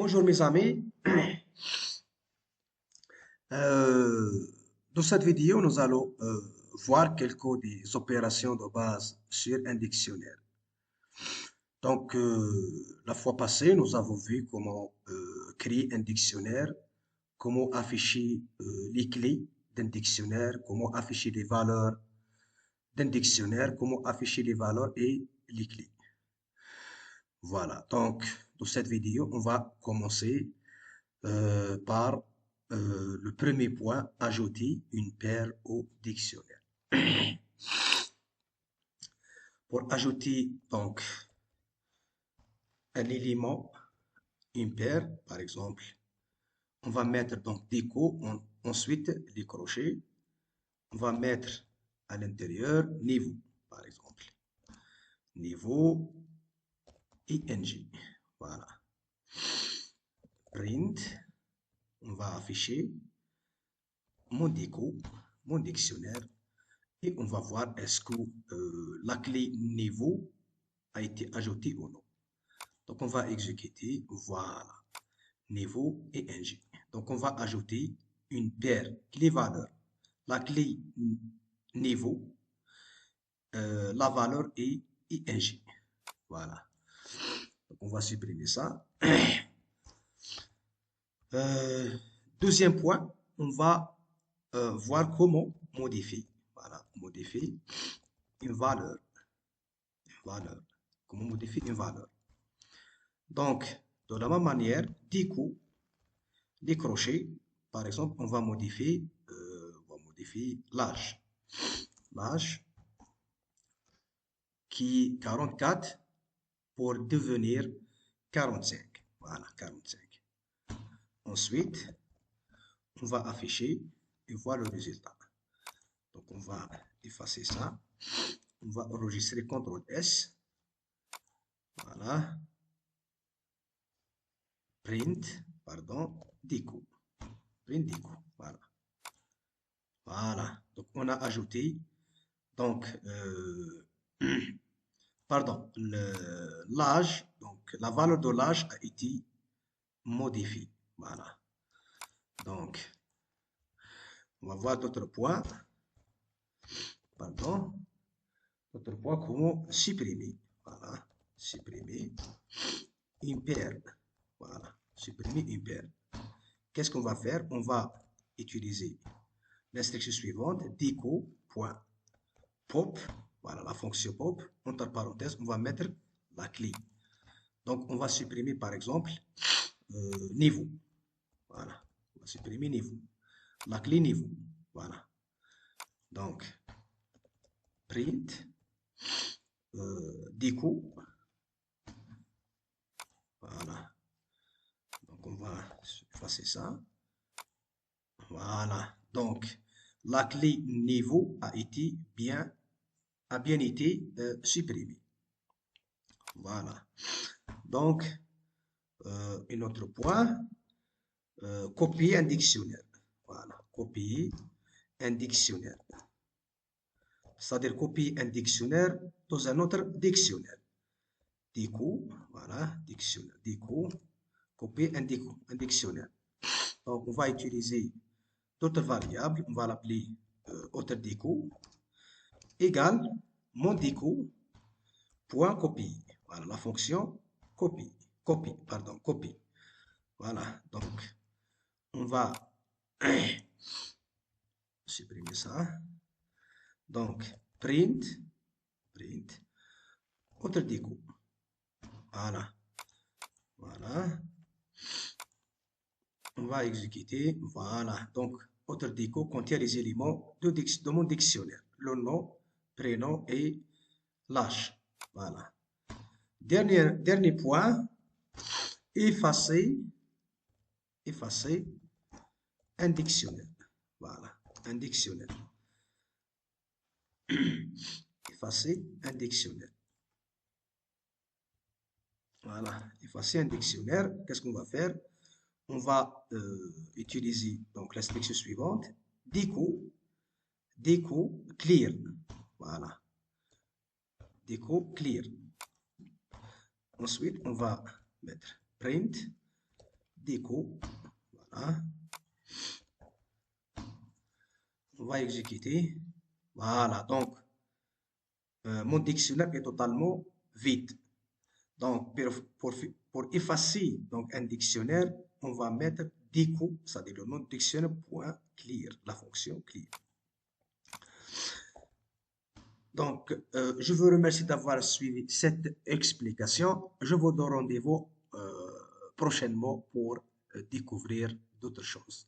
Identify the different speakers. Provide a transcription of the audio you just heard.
Speaker 1: Bonjour mes amis. Euh, Dans cette vidéo, nous allons voir quelques des opérations de base sur un dictionnaire. Donc, la fois passée, nous avons vu comment créer un dictionnaire, comment afficher les clés d'un dictionnaire, comment afficher les valeurs d'un dictionnaire, comment afficher les valeurs et les clés. Voilà. Donc, dans cette vidéo, on va commencer par le premier point, ajouter une paire au dictionnaire. Pour ajouter donc un élément, une paire, par exemple, on va mettre donc déco, ensuite les crochets, on va mettre à l'intérieur niveau, par exemple, niveau ing, voilà, print, on va afficher mon déco, mon dictionnaire, et on va voir est-ce que la clé niveau a été ajoutée ou non. Donc on va exécuter, voilà, niveau et ing. Donc on va ajouter une paire clé-valeur. La clé niveau, la valeur est ing. Voilà. Donc on va supprimer ça. Euh, Deuxième point, on va voir comment modifier. Voilà, modifier une valeur. Valeur. Comment modifier une valeur. Donc, de la même manière, du coup, les crochets, par exemple, on va modifier l'âge. L'âge qui est 44 pour devenir 45. Voilà, 45. Ensuite, on va afficher et voir le résultat. Donc, on va effacer ça. On va enregistrer CTRL S. Voilà. Print, pardon, déco. Print déco. Voilà. Voilà. Donc, on a ajouté, donc, pardon, l'âge, donc la valeur de l'âge a été modifiée. Voilà. Donc, on va voir d'autres points. Pardon. D'autres points, comment supprimer. Voilà. Supprimer une paire. Voilà. Supprimer une paire. Qu'est-ce qu'on va faire? On va utiliser l'instruction suivante, deco.pop. Voilà, la fonction pop. Entre parenthèses, on va mettre la clé. Donc, on va supprimer, par exemple, niveau. Voilà. On va supprimer niveau. La clé niveau. Voilà. Donc, print, déco. Voilà. Donc, on va effacer ça. Voilà. Donc, la clé niveau a bien été supprimée. Voilà. Donc, un autre point, copier un dictionnaire. Voilà. Copier un dictionnaire. C'est-à-dire copier un dictionnaire dans un autre dictionnaire. Déco, voilà, dictionnaire. Déco, copier un dictionnaire. Donc, on va utiliser d'autres variables. On va l'appeler autre déco égale mon déco point copier. Voilà, la fonction copie. Copie. Voilà, donc, on va supprimer ça. Donc, print, autre déco. Voilà. Voilà. On va exécuter. Voilà. Donc, autre déco contient les éléments de mon dictionnaire. Le nom, prénom et l'âge. Voilà. Dernier point. Effacer un dictionnaire. Voilà. Un dictionnaire. Effacer un dictionnaire. Voilà. Effacer un dictionnaire. Qu'est-ce qu'on va faire? On va utiliser donc l'instruction suivante, déco clear. Voilà. Déco clear. Ensuite, on va mettre print déco. Voilà. On va exécuter. Voilà, donc mon dictionnaire est totalement vide. Donc, pour effacer donc, un dictionnaire, on va mettre déco, c'est-à-dire le nom de dictionnaire, point clear, la fonction clear. Donc, je vous remercie d'avoir suivi cette explication. Je vous donne rendez-vous prochainement pour découvrir d'autres choses.